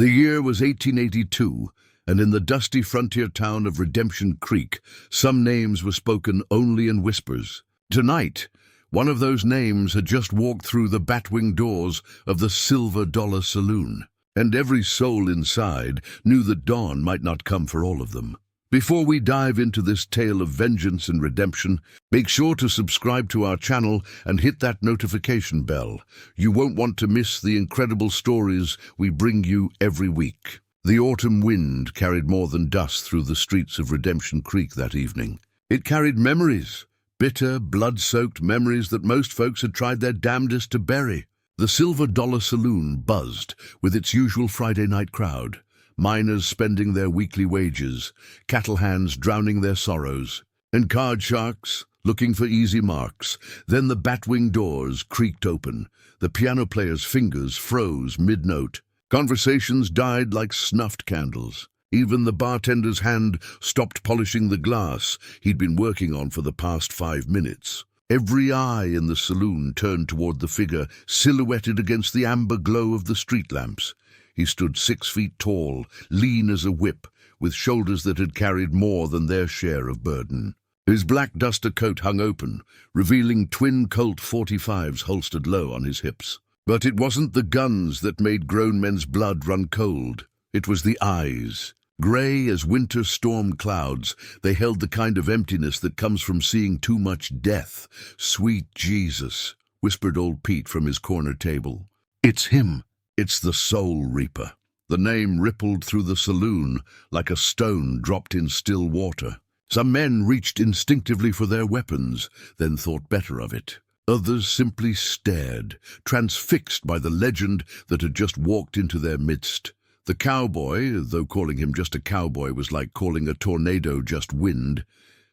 The year was 1882, and in the dusty frontier town of Redemption Creek, some names were spoken only in whispers. Tonight, one of those names had just walked through the batwing doors of the Silver Dollar Saloon, and every soul inside knew that dawn might not come for all of them. Before we dive into this tale of vengeance and redemption, make sure to subscribe to our channel and hit that notification bell. You won't want to miss the incredible stories we bring you every week. The autumn wind carried more than dust through the streets of Redemption Creek that evening. It carried memories, bitter, blood-soaked memories that most folks had tried their damnedest to bury. The Silver Dollar Saloon buzzed with its usual Friday night crowd. Miners spending their weekly wages, cattle hands drowning their sorrows, and card sharks looking for easy marks. Then the batwing doors creaked open. The piano player's fingers froze mid-note. Conversations died like snuffed candles. Even the bartender's hand stopped polishing the glass he'd been working on for the past 5 minutes. Every eye in the saloon turned toward the figure silhouetted against the amber glow of the street lamps. He stood 6 feet tall, lean as a whip, with shoulders that had carried more than their share of burden. His black duster coat hung open, revealing twin Colt .45s holstered low on his hips. But it wasn't the guns that made grown men's blood run cold. It was the eyes. Gray as winter storm clouds, they held the kind of emptiness that comes from seeing too much death. "Sweet Jesus," whispered old Pete from his corner table. "It's him. It's the Soul Reaper." The name rippled through the saloon like a stone dropped in still water. Some men reached instinctively for their weapons, then thought better of it. Others simply stared, transfixed by the legend that had just walked into their midst. The cowboy, though calling him just a cowboy was like calling a tornado just wind,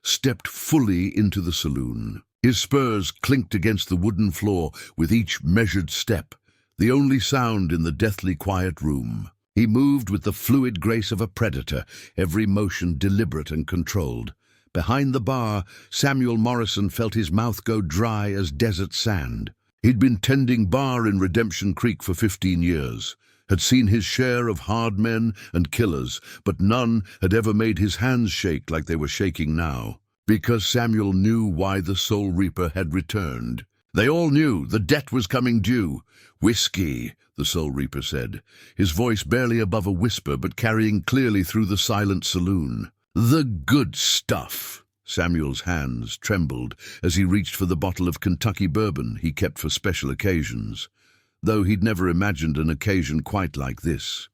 stepped fully into the saloon. His spurs clinked against the wooden floor with each measured step, the only sound in the deathly quiet room. He moved with the fluid grace of a predator, every motion deliberate and controlled. Behind the bar, Samuel Morrison felt his mouth go dry as desert sand. He'd been tending bar in Redemption Creek for 15 years, had seen his share of hard men and killers, but none had ever made his hands shake like they were shaking now. Because Samuel knew why the Soul Reaper had returned. They all knew the debt was coming due. "Whiskey," the Soul Reaper said, his voice barely above a whisper but carrying clearly through the silent saloon. "The good stuff." Samuel's hands trembled as he reached for the bottle of Kentucky bourbon he kept for special occasions, though he'd never imagined an occasion quite like this.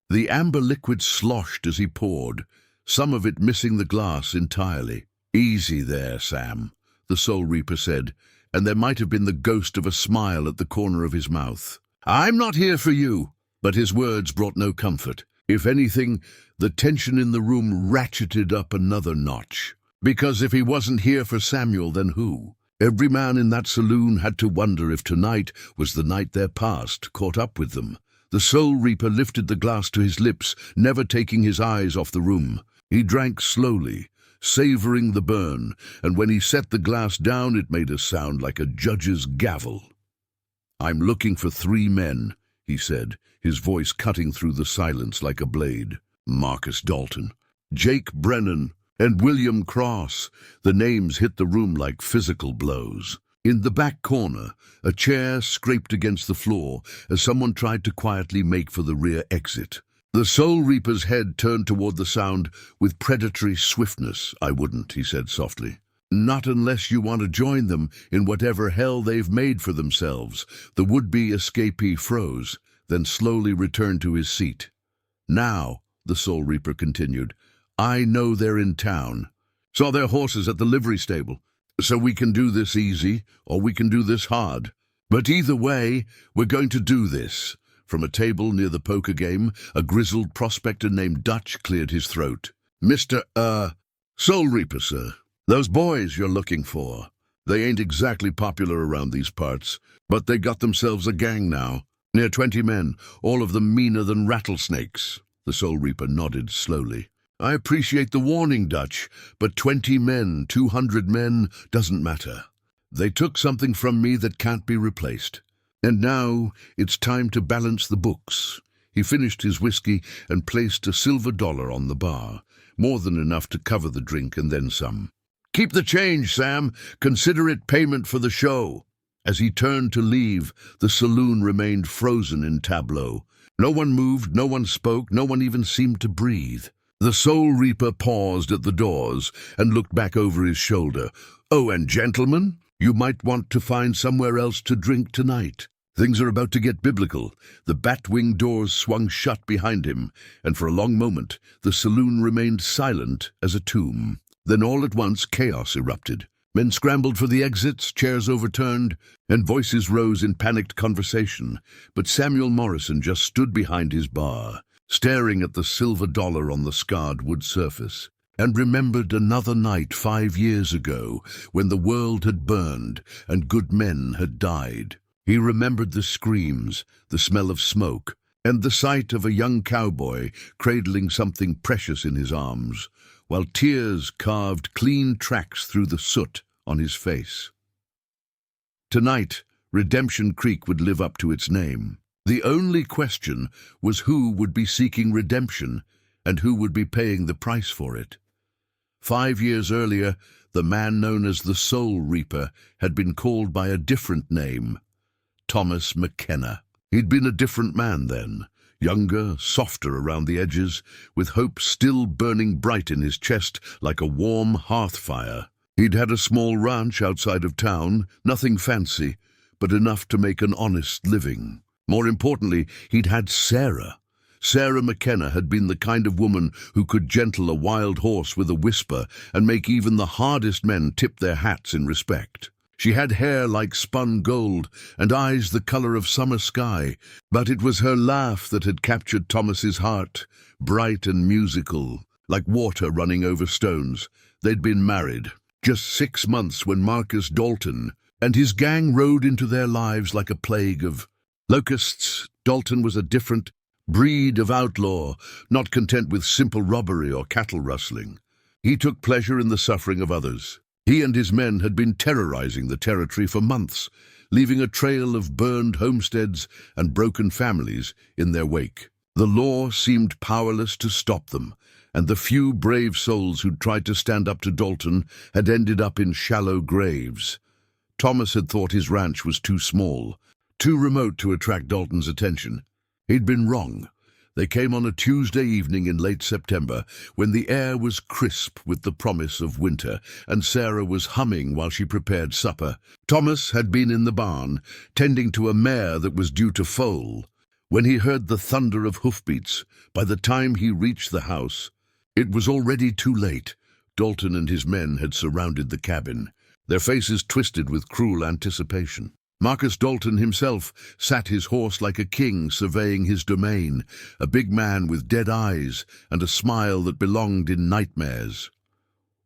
The amber liquid sloshed as he poured, some of it missing the glass entirely. "Easy there, Sam," the Soul Reaper said, and there might have been the ghost of a smile at the corner of his mouth. "I'm not here for you." But his words brought no comfort. If anything, the tension in the room ratcheted up another notch. Because if he wasn't here for Samuel, then who? Every man in that saloon had to wonder if tonight was the night their past caught up with them. The Soul Reaper lifted the glass to his lips, never taking his eyes off the room. He drank slowly, savoring the burn, and when he set the glass down, it made a sound like a judge's gavel. "I'm looking for 3 men," he said, his voice cutting through the silence like a blade. "Marcus Dalton, Jake Brennan, and William Cross." The names hit the room like physical blows. In the back corner, a chair scraped against the floor as someone tried to quietly make for the rear exit. The Soul Reaper's head turned toward the sound with predatory swiftness. "I wouldn't," he said softly. "Not unless you want to join them in whatever hell they've made for themselves." The would-be escapee froze, then slowly returned to his seat. "Now," the Soul Reaper continued, "I know they're in town. Saw their horses at the livery stable. So we can do this easy, or we can do this hard. But either way, we're going to do this." From a table near the poker game, a grizzled prospector named Dutch cleared his throat. "Mr. Soul Reaper, sir. Those boys you're looking for. They ain't exactly popular around these parts, but they got themselves a gang now. Near 20 men, all of them meaner than rattlesnakes." The Soul Reaper nodded slowly. "I appreciate the warning, Dutch, but 20 men, 200 men, doesn't matter. They took something from me that can't be replaced. And now it's time to balance the books." He finished his whiskey and placed a silver dollar on the bar, more than enough to cover the drink and then some. "Keep the change, Sam. Consider it payment for the show." As he turned to leave, the saloon remained frozen in tableau. No one moved, no one spoke, no one even seemed to breathe. The Soul Reaper paused at the doors and looked back over his shoulder. "Oh, and gentlemen, you might want to find somewhere else to drink tonight. Things are about to get biblical." The bat-wing doors swung shut behind him, and for a long moment the saloon remained silent as a tomb. Then all at once chaos erupted. Men scrambled for the exits, chairs overturned, and voices rose in panicked conversation. But Samuel Morrison just stood behind his bar, staring at the silver dollar on the scarred wood surface, and remembered another night 5 years ago when the world had burned and good men had died. He remembered the screams, the smell of smoke, and the sight of a young cowboy cradling something precious in his arms, while tears carved clean tracks through the soot on his face. Tonight, Redemption Creek would live up to its name. The only question was who would be seeking redemption and who would be paying the price for it. 5 years earlier, the man known as the Soul Reaper had been called by a different name, Thomas McKenna. He'd been a different man then, younger, softer around the edges, with hope still burning bright in his chest like a warm hearth fire. He'd had a small ranch outside of town, nothing fancy, but enough to make an honest living. More importantly, he'd had Sarah. Sarah McKenna had been the kind of woman who could gentle a wild horse with a whisper and make even the hardest men tip their hats in respect. She had hair like spun gold and eyes the color of summer sky, but it was her laugh that had captured Thomas's heart, bright and musical, like water running over stones. They'd been married just 6 months when Marcus Dalton and his gang rode into their lives like a plague of locusts. Dalton was a different breed of outlaw, not content with simple robbery or cattle rustling. He took pleasure in the suffering of others. He and his men had been terrorizing the territory for months, leaving a trail of burned homesteads and broken families in their wake. The law seemed powerless to stop them, and the few brave souls who'd tried to stand up to Dalton had ended up in shallow graves. Thomas had thought his ranch was too small, too remote to attract Dalton's attention. He'd been wrong. They came on a Tuesday evening in late September, when the air was crisp with the promise of winter, and Sarah was humming while she prepared supper. Thomas had been in the barn, tending to a mare that was due to foal, when he heard the thunder of hoofbeats. By the time he reached the house, it was already too late. Dalton and his men had surrounded the cabin, their faces twisted with cruel anticipation. Marcus Dalton himself sat his horse like a king, surveying his domain, a big man with dead eyes and a smile that belonged in nightmares.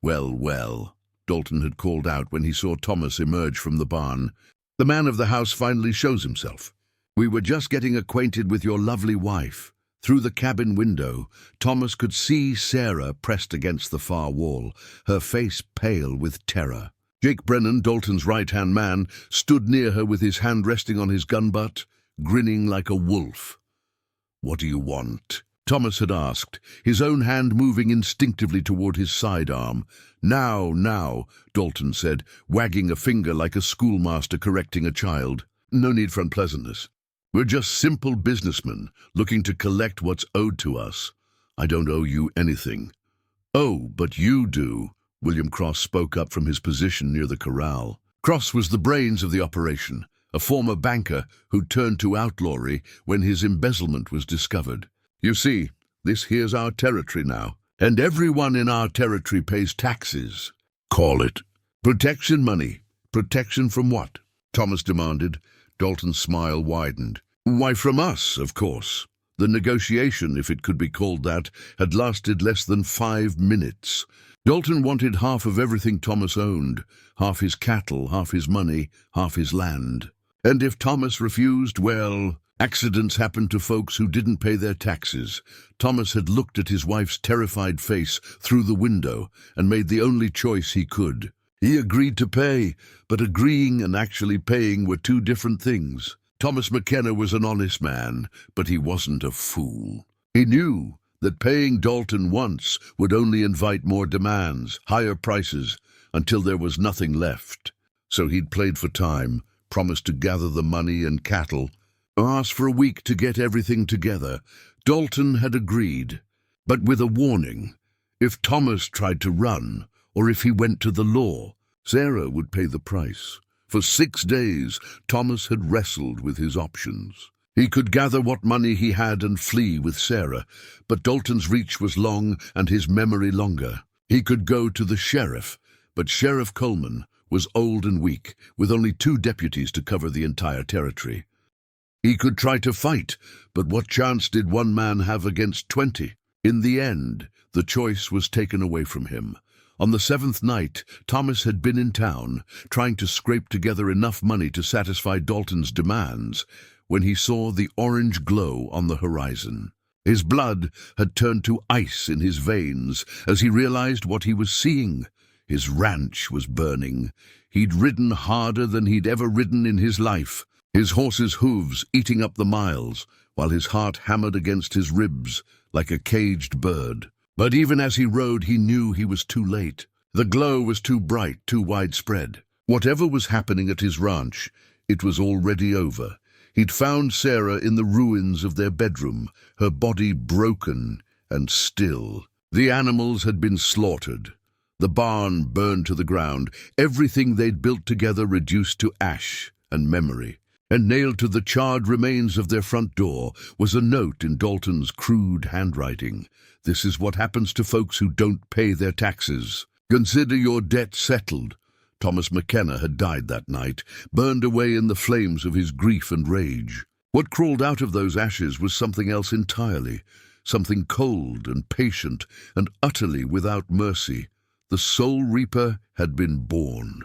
"Well, well," Dalton had called out when he saw Thomas emerge from the barn. "The man of the house finally shows himself. We were just getting acquainted with your lovely wife." Through the cabin window, Thomas could see Sarah pressed against the far wall, her face pale with terror. Jake Brennan, Dalton's right-hand man, stood near her with his hand resting on his gun butt, grinning like a wolf. "What do you want?" Thomas had asked, his own hand moving instinctively toward his sidearm. Now," Dalton said, wagging a finger like a schoolmaster correcting a child. "No need for unpleasantness. We're just simple businessmen, looking to collect what's owed to us. I don't owe you anything." "Oh, but you do," William Cross spoke up from his position near the corral. Cross was the brains of the operation, a former banker who turned to outlawry when his embezzlement was discovered. "You see, this here's our territory now, and everyone in our territory pays taxes. Call it protection money." "Protection from what?" Thomas demanded. Dalton's smile widened. "Why, from us, of course." The negotiation, if it could be called that, had lasted less than 5 minutes. Dalton wanted half of everything Thomas owned, half his cattle, half his money, half his land. And if Thomas refused, well, accidents happened to folks who didn't pay their taxes. Thomas had looked at his wife's terrified face through the window and made the only choice he could. He agreed to pay, but agreeing and actually paying were two different things. Thomas McKenna was an honest man, but he wasn't a fool. He knew that paying Dalton once would only invite more demands, higher prices, until there was nothing left. So he'd played for time, promised to gather the money and cattle, asked for a week to get everything together. Dalton had agreed, but with a warning. If Thomas tried to run, or if he went to the law, Sarah would pay the price. For 6 days, Thomas had wrestled with his options. He could gather what money he had and flee with Sarah, but Dalton's reach was long and his memory longer. He could go to the sheriff, but Sheriff Coleman was old and weak, with only 2 deputies to cover the entire territory. He could try to fight, but what chance did one man have against 20? In the end, the choice was taken away from him. On the 7th night, Thomas had been in town, trying to scrape together enough money to satisfy Dalton's demands, when he saw the orange glow on the horizon. His blood had turned to ice in his veins as he realized what he was seeing. His ranch was burning. He'd ridden harder than he'd ever ridden in his life, his horse's hooves eating up the miles, while his heart hammered against his ribs like a caged bird. But even as he rode, he knew he was too late. The glow was too bright, too widespread. Whatever was happening at his ranch, it was already over. He'd found Sarah in the ruins of their bedroom, her body broken and still. The animals had been slaughtered. The barn burned to the ground, everything they'd built together reduced to ash and memory. And nailed to the charred remains of their front door was a note in Dalton's crude handwriting. This is what happens to folks who don't pay their taxes. Consider your debt settled. Thomas McKenna had died that night, burned away in the flames of his grief and rage. What crawled out of those ashes was something else entirely, something cold and patient and utterly without mercy. The Soul Reaper had been born.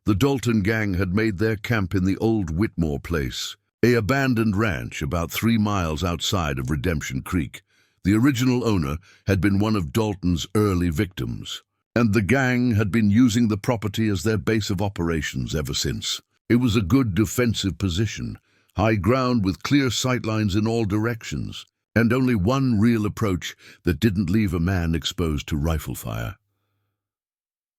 The Dalton gang had made their camp in the old Whitmore place, an abandoned ranch about 3 miles outside of Redemption Creek. The original owner had been one of Dalton's early victims, and the gang had been using the property as their base of operations ever since. It was a good defensive position, high ground with clear sightlines in all directions, and only one real approach that didn't leave a man exposed to rifle fire.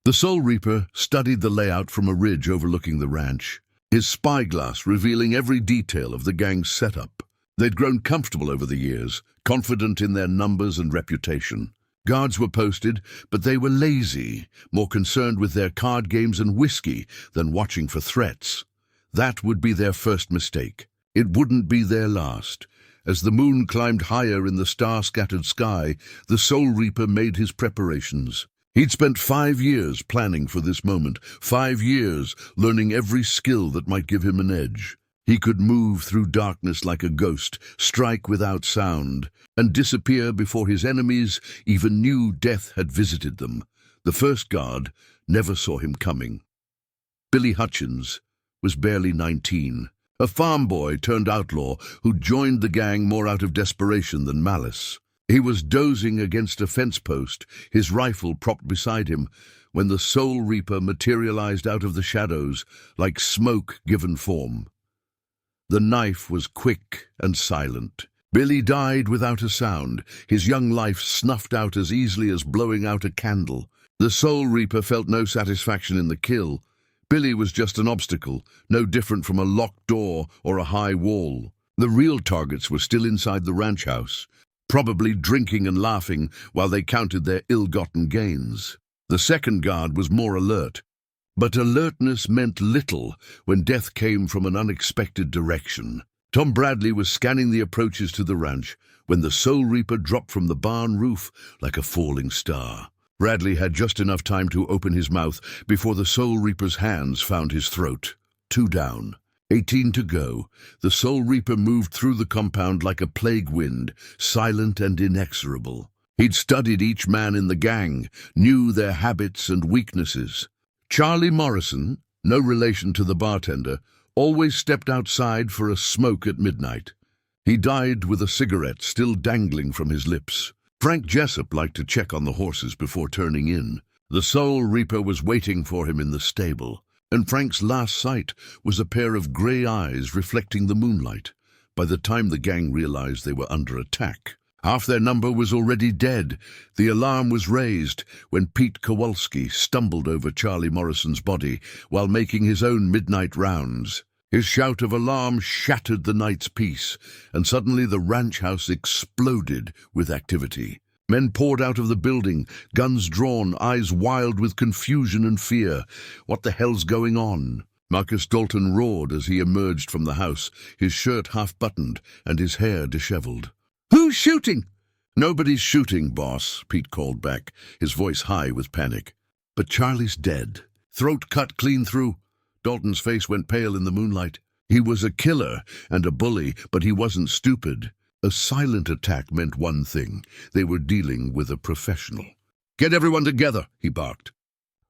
The Soul Reaper studied the layout from a ridge overlooking the ranch, his spyglass revealing every detail of the gang's setup. They'd grown comfortable over the years, confident in their numbers and reputation. Guards were posted, but they were lazy, more concerned with their card games and whiskey than watching for threats. That would be their first mistake. It wouldn't be their last. As the moon climbed higher in the star-scattered sky, the Soul Reaper made his preparations. He'd spent 5 years planning for this moment, 5 years learning every skill that might give him an edge. He could move through darkness like a ghost, strike without sound, and disappear before his enemies even knew death had visited them. The first guard never saw him coming. Billy Hutchins was barely 19, a farm boy turned outlaw who joined the gang more out of desperation than malice. He was dozing against a fence post, his rifle propped beside him, when the Soul Reaper materialized out of the shadows like smoke given form. The knife was quick and silent. Billy died without a sound, his young life snuffed out as easily as blowing out a candle. The Soul Reaper felt no satisfaction in the kill. Billy was just an obstacle, no different from a locked door or a high wall. The real targets were still inside the ranch house, probably drinking and laughing while they counted their ill-gotten gains. The second guard was more alert, but alertness meant little when death came from an unexpected direction. Tom Bradley was scanning the approaches to the ranch when the Soul Reaper dropped from the barn roof like a falling star. Bradley had just enough time to open his mouth before the Soul Reaper's hands found his throat. 2 down. 18 to go. The Soul Reaper moved through the compound like a plague wind, silent and inexorable. He'd studied each man in the gang, knew their habits and weaknesses. Charlie Morrison, no relation to the bartender, always stepped outside for a smoke at midnight. He died with a cigarette still dangling from his lips. Frank Jessup liked to check on the horses before turning in. The Soul Reaper was waiting for him in the stable. and Frank's last sight was a pair of grey eyes reflecting the moonlight. By the time the gang realized they were under attack, half their number was already dead. The alarm was raised when Pete Kowalski stumbled over Charlie Morrison's body while making his own midnight rounds. His shout of alarm shattered the night's peace, and suddenly the ranch house exploded with activity. Men poured out of the building, guns drawn, eyes wild with confusion and fear. What the hell's going on? Marcus Dalton roared as he emerged from the house, his shirt half-buttoned and his hair disheveled. "Who's shooting?" "Nobody's shooting, boss," Pete called back, his voice high with panic. "But Charlie's dead. Throat cut clean through." Dalton's face went pale in the moonlight. He was a killer and a bully, but he wasn't stupid. A silent attack meant one thing. They were dealing with a professional. "Get everyone together," he barked.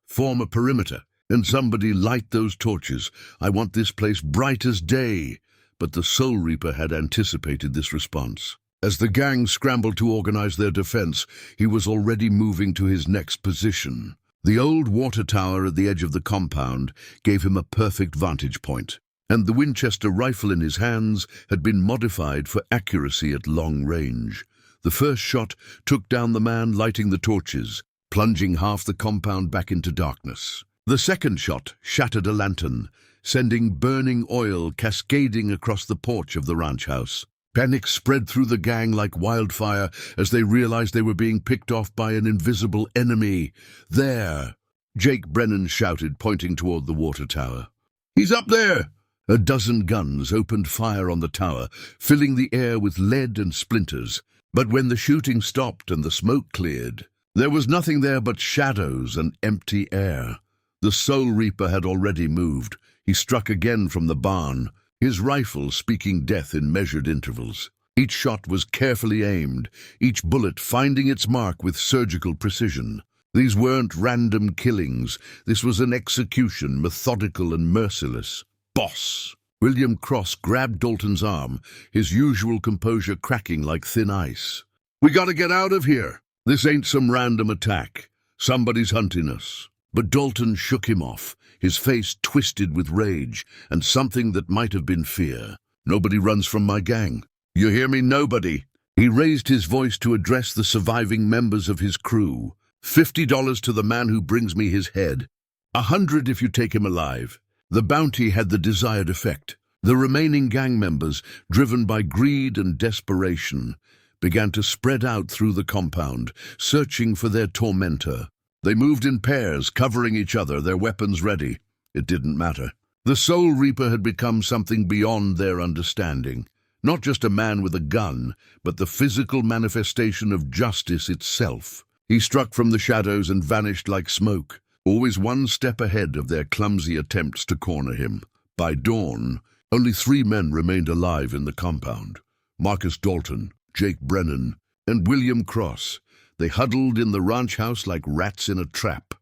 "Form a perimeter, and somebody light those torches. I want this place bright as day." But the Soul Reaper had anticipated this response. As the gang scrambled to organize their defense, he was already moving to his next position. The old water tower at the edge of the compound gave him a perfect vantage point, and the Winchester rifle in his hands had been modified for accuracy at long range. The first shot took down the man lighting the torches, plunging half the compound back into darkness. The second shot shattered a lantern, sending burning oil cascading across the porch of the ranch house. Panic spread through the gang like wildfire as they realized they were being picked off by an invisible enemy. "There!" Jake Brennan shouted, pointing toward the water tower. "He's up there!" A dozen guns opened fire on the tower, filling the air with lead and splinters. But when the shooting stopped and the smoke cleared, there was nothing there but shadows and empty air. The Soul Reaper had already moved. He struck again from the barn, his rifle speaking death in measured intervals. Each shot was carefully aimed, each bullet finding its mark with surgical precision. These weren't random killings. This was an execution, methodical and merciless. "Boss!" William Cross grabbed Dalton's arm, his usual composure cracking like thin ice. "We gotta get out of here. This ain't some random attack. Somebody's hunting us." But Dalton shook him off, his face twisted with rage and something that might have been fear. "Nobody runs from my gang. You hear me? Nobody." He raised his voice to address the surviving members of his crew. $50 to the man who brings me his head. 100 if you take him alive." The bounty had the desired effect. The remaining gang members, driven by greed and desperation, began to spread out through the compound, searching for their tormentor. They moved in pairs, covering each other, their weapons ready. It didn't matter. The Soul Reaper had become something beyond their understanding. Not just a man with a gun, but the physical manifestation of justice itself. He struck from the shadows and vanished like smoke, always one step ahead of their clumsy attempts to corner him. By dawn, only 3 men remained alive in the compound: Marcus Dalton, Jake Brennan, and William Cross. They huddled in the ranch house like rats in a trap,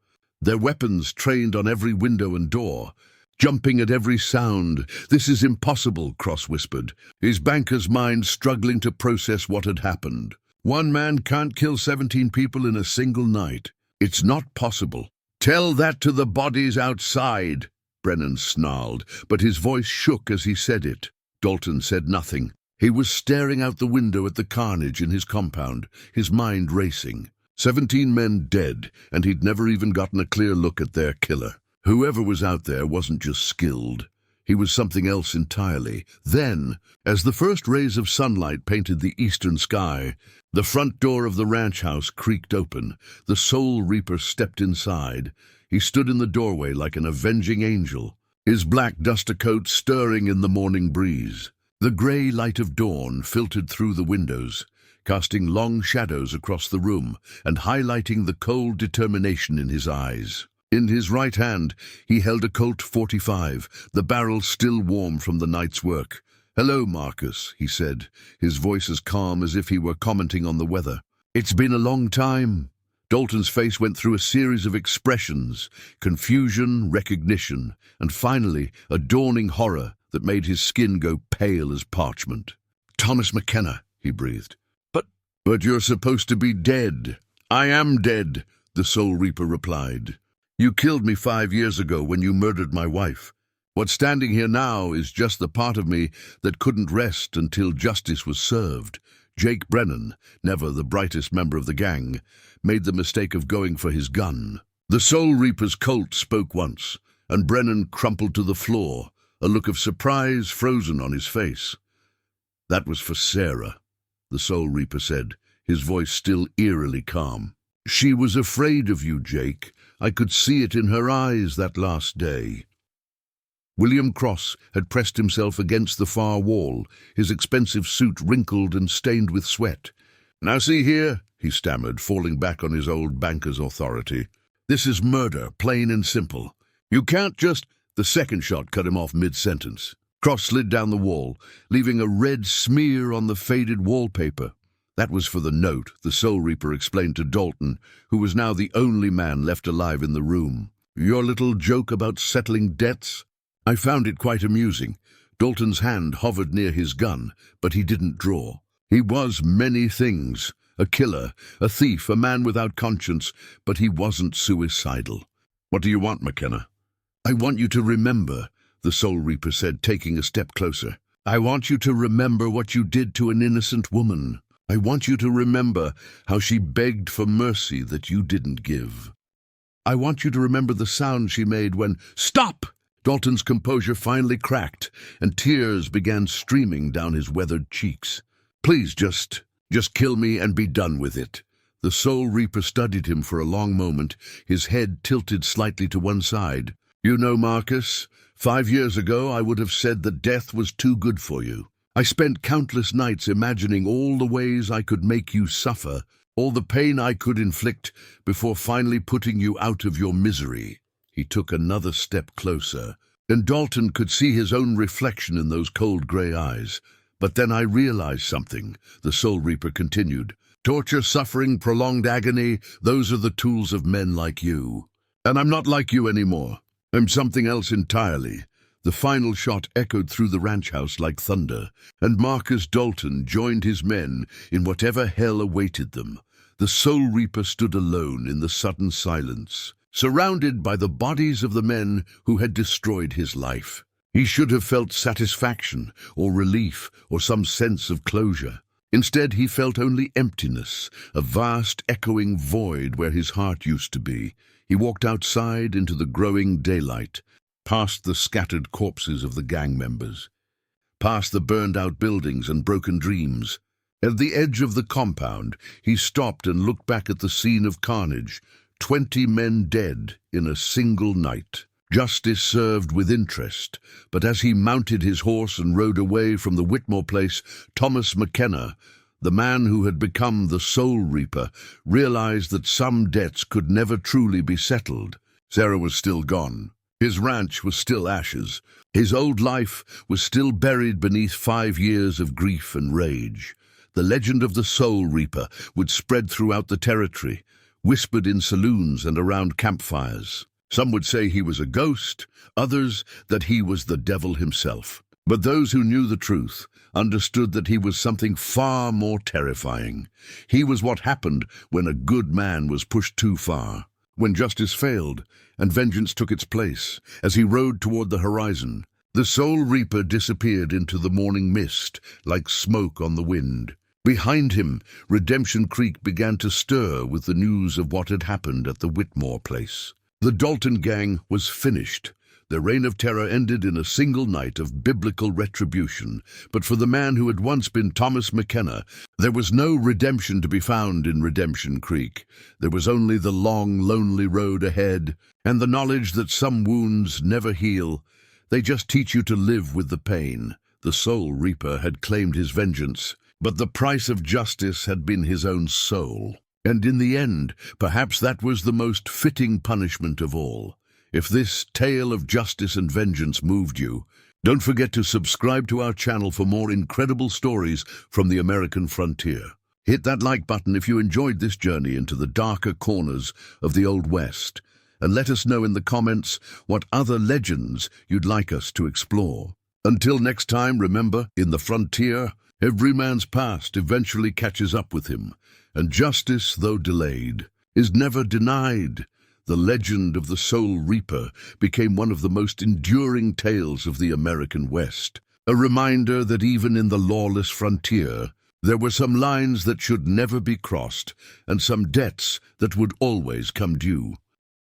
their weapons trained on every window and door, jumping at every sound. "This is impossible," Cross whispered, his banker's mind struggling to process what had happened. "One man can't kill 17 people in a single night. It's not possible." "Tell that to the bodies outside," Brennan snarled, but his voice shook as he said it. Dalton said nothing. He was staring out the window at the carnage in his compound, his mind racing. 17 men dead, and he'd never even gotten a clear look at their killer. Whoever was out there wasn't just skilled. He was something else entirely. Then, as the first rays of sunlight painted the eastern sky, the front door of the ranch house creaked open. The Soul Reaper stepped inside. He stood in the doorway like an avenging angel, his black duster coat stirring in the morning breeze. The gray light of dawn filtered through the windows, casting long shadows across the room and highlighting the cold determination in his eyes. In his right hand, he held a Colt .45, the barrel still warm from the night's work. "Hello, Marcus," he said, his voice as calm as if he were commenting on the weather. "It's been a long time." Dalton's face went through a series of expressions: confusion, recognition, and finally a dawning horror that made his skin go pale as parchment. "Thomas McKenna," he breathed. But you're supposed to be dead." "I am dead," the Soul Reaper replied. You killed me 5 years ago when you murdered my wife. What's standing here now is just the part of me that couldn't rest until justice was served. Jake Brennan, never the brightest member of the gang, made the mistake of going for his gun. The Soul Reaper's Colt spoke once, and Brennan crumpled to the floor, a look of surprise frozen on his face. "That was for Sarah," the Soul Reaper said, his voice still eerily calm. "She was afraid of you, Jake. I could see it in her eyes that last day." William Cross had pressed himself against the far wall, his expensive suit wrinkled and stained with sweat. "Now see here," he stammered, falling back on his old banker's authority. "This is murder, plain and simple. You can't just—" The second shot cut him off mid-sentence. Cross slid down the wall, leaving a red smear on the faded wallpaper. That was for the note, the Soul Reaper explained to Dalton, who was now the only man left alive in the room. "Your little joke about settling debts?" I found it quite amusing. Dalton's hand hovered near his gun, but he didn't draw. He was many things. A killer, a thief, a man without conscience, but he wasn't suicidal. "What do you want, McKenna?" "I want you to remember," the Soul Reaper said, taking a step closer. "I want you to remember what you did to an innocent woman. I want you to remember how she begged for mercy that you didn't give. I want you to remember the sound she made when—" "Stop!" Dalton's composure finally cracked, and tears began streaming down his weathered cheeks. "Please just kill me and be done with it." The Soul Reaper studied him for a long moment, his head tilted slightly to one side. "You know, Marcus, 5 years ago I would have said that death was too good for you. I spent countless nights imagining all the ways I could make you suffer, all the pain I could inflict before finally putting you out of your misery." He took another step closer, and Dalton could see his own reflection in those cold grey eyes. "But then I realized something," the Soul Reaper continued. "Torture, suffering, prolonged agony, those are the tools of men like you. And I'm not like you anymore. I'm something else entirely." The final shot echoed through the ranch house like thunder, and Marcus Dalton joined his men in whatever hell awaited them. The Soul Reaper stood alone in the sudden silence, surrounded by the bodies of the men who had destroyed his life. He should have felt satisfaction or relief or some sense of closure. Instead, he felt only emptiness, a vast echoing void where his heart used to be. He walked outside into the growing daylight, past the scattered corpses of the gang members, past the burned-out buildings and broken dreams. At the edge of the compound, he stopped and looked back at the scene of carnage. 20 men dead in a single night. Justice served with interest, but as he mounted his horse and rode away from the Whitmore place, Thomas McKenna, the man who had become the Soul Reaper, realized that some debts could never truly be settled. Sarah was still gone. His ranch was still ashes. His old life was still buried beneath 5 years of grief and rage. The legend of the Soul Reaper would spread throughout the territory, whispered in saloons and around campfires. Some would say he was a ghost, others that he was the devil himself. But those who knew the truth understood that he was something far more terrifying. He was what happened when a good man was pushed too far, when justice failed and vengeance took its place. As he rode toward the horizon, the Soul Reaper disappeared into the morning mist like smoke on the wind. Behind him, Redemption Creek began to stir with the news of what had happened at the Whitmore place. The Dalton gang was finished. Their reign of terror ended in a single night of biblical retribution. But for the man who had once been Thomas McKenna, there was no redemption to be found in Redemption Creek. There was only the long, lonely road ahead, and the knowledge that some wounds never heal. They just teach you to live with the pain. The Soul Reaper had claimed his vengeance, but the price of justice had been his own soul. And in the end, perhaps that was the most fitting punishment of all. If this tale of justice and vengeance moved you, don't forget to subscribe to our channel for more incredible stories from the American frontier. Hit that like button if you enjoyed this journey into the darker corners of the Old West, and let us know in the comments what other legends you'd like us to explore. Until next time, remember, in the frontier, every man's past eventually catches up with him, and justice, though delayed, is never denied. The legend of the Soul Reaper became one of the most enduring tales of the American West, a reminder that even in the lawless frontier, there were some lines that should never be crossed and some debts that would always come due.